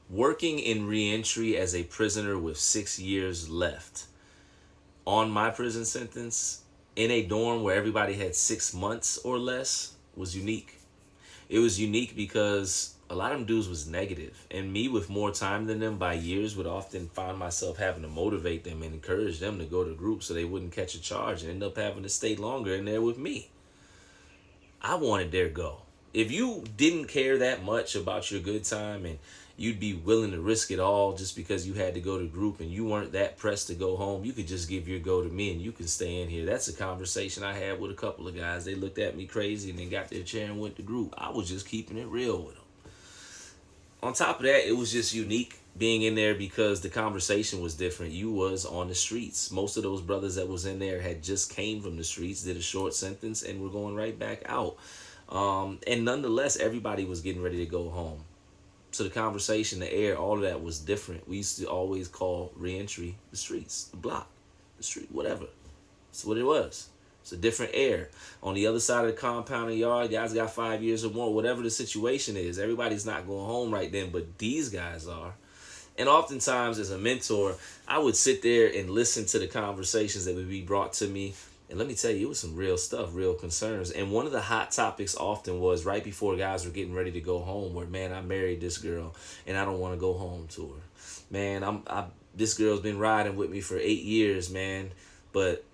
Working in reentry as a prisoner with 6 years left on my prison sentence in a dorm where everybody had 6 months or less was unique. It was unique because a lot of them dudes was negative, and me with more time than them by years would often find myself having to motivate them and encourage them to go to group so they wouldn't catch a charge and end up having to stay longer in there with me. I wanted their go. If you didn't care that much about your good time and you'd be willing to risk it all just because you had to go to group and you weren't that pressed to go home, you could just give your go to me and you can stay in here. That's a conversation I had with a couple of guys. They looked at me crazy and then got their chair and went to group. I was just keeping it real with them. On top of that, it was just unique being in there because the conversation was different. You was on the streets. Most of those brothers that was in there had just came from the streets, did a short sentence, and were going right back out. And nonetheless, everybody was getting ready to go home. So the conversation, the air, all of that was different. We used to always call reentry the streets, the block, the street, whatever. That's what it was. It's a different air. On the other side of the compound and yard, guys got 5 years or more, whatever the situation is. Everybody's not going home right then, but these guys are. And oftentimes, as a mentor, I would sit there and listen to the conversations that would be brought to me. And let me tell you, it was some real stuff, real concerns. And one of the hot topics often was right before guys were getting ready to go home, where, man, I married this girl and I don't want to go home to her. Man, this girl's been riding with me for 8 years, man. But,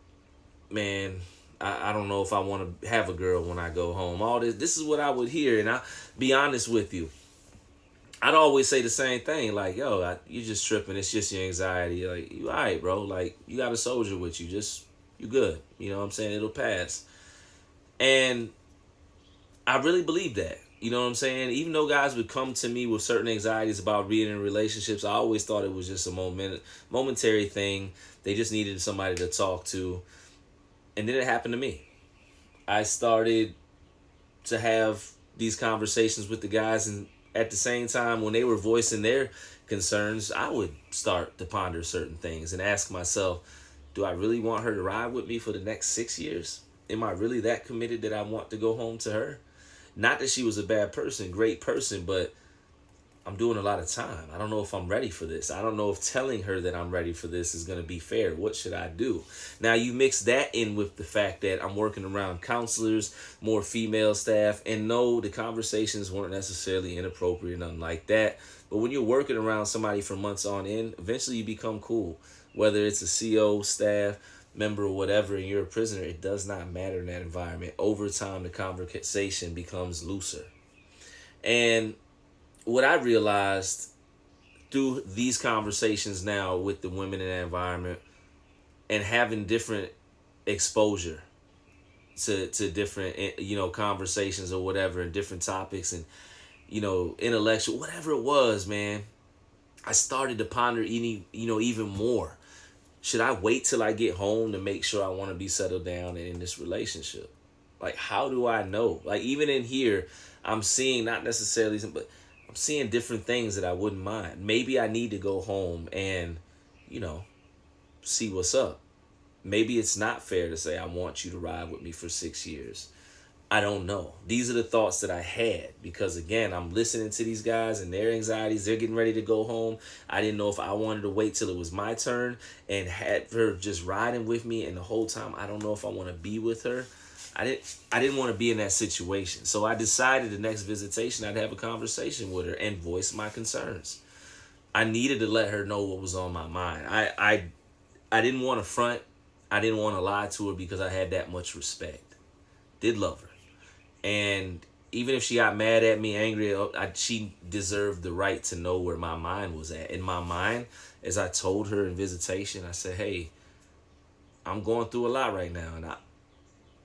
man, I don't know if I want to have a girl when I go home. All this is what I would hear. And I'll be honest with you. I'd always say the same thing, like, yo, you're just tripping. It's just your anxiety. Like, you all right, bro. Like, you got a soldier with you. You good. You know what I'm saying? It'll pass. And I really believe that. You know what I'm saying? Even though guys would come to me with certain anxieties about being in relationships, I always thought it was just a momentary thing. They just needed somebody to talk to. And then it happened to me. I started to have these conversations with the guys, and at the same time, when they were voicing their concerns, I would start to ponder certain things and ask myself, do I really want her to ride with me for the next 6 years? Am I really that committed that I want to go home to her? Not that she was a bad person, great person, but I'm doing a lot of time. I don't know if I'm ready for this. I don't know if telling her that I'm ready for this is going to be fair. What should I do? Now, you mix that in with the fact that I'm working around counselors, more female staff, and no, the conversations weren't necessarily inappropriate, nothing like that. But when you're working around somebody for months on end, eventually you become cool. Whether it's a CO, staff, member, or whatever, and you're a prisoner, it does not matter in that environment. Over time, the conversation becomes looser. And what I realized through these conversations now with the women in that environment and having different exposure to different conversations or whatever and different topics and intellectual whatever it was, man, I started to ponder even more. Should I wait till I get home to make sure I want to be settled down and in this relationship? Like, how do I know? Like, even in here, I'm seeing not necessarily but I'm seeing different things that I wouldn't mind. Maybe I need to go home and, see what's up. Maybe it's not fair to say I want you to ride with me for 6 years. I don't know. These are the thoughts that I had because, again, I'm listening to these guys and their anxieties. They're getting ready to go home. I didn't know if I wanted to wait till it was my turn and had her just riding with me, and the whole time I don't know if I want to be with her. I didn't want to be in that situation. So I decided the next visitation I'd have a conversation with her and voice my concerns. I needed to let her know what was on my mind. I didn't want to front. I didn't want to lie to her because I had that much respect. Did love her. And even if she got mad at me, angry, she deserved the right to know where my mind was at. In my mind, as I told her in visitation, I said, hey, I'm going through a lot right now, and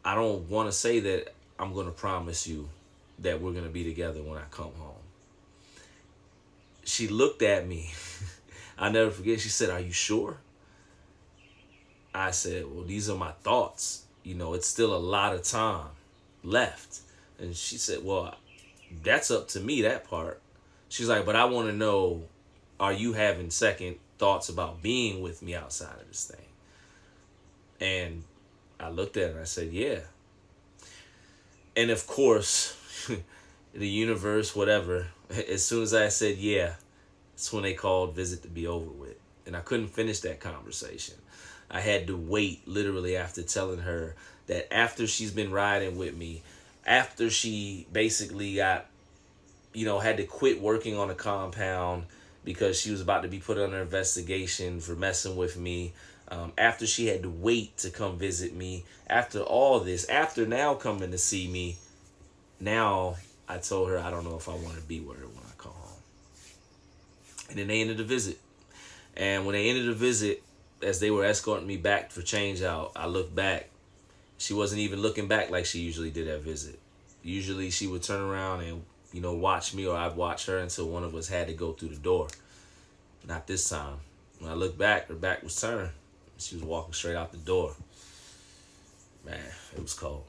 I don't want to say that I'm going to promise you that we're going to be together when I come home. She looked at me. I'll never forget. She said, are you sure? I said, well, these are my thoughts. It's still a lot of time left. And she said, well, that's up to me, that part. She's like, but I want to know, are you having second thoughts about being with me outside of this thing? And I looked at her and I said, yeah. And of course, the universe, whatever, as soon as I said, yeah, That's when they called visit to be over with. And I couldn't finish that conversation. I had to wait literally after telling her that after she's been riding with me, after she basically got, had to quit working on the compound because she was about to be put under investigation for messing with me. After she had to wait to come visit me, after all this, after now coming to see me, now I told her I don't know if I want to be with her when I come home. And then they ended the visit. And when they ended the visit, as they were escorting me back for change out, I looked back. She wasn't even looking back like she usually did at visit. Usually she would turn around and, watch me, or I'd watch her until one of us had to go through the door. Not this time. When I looked back, her back was turned. She was walking straight out the door. Man, it was cold.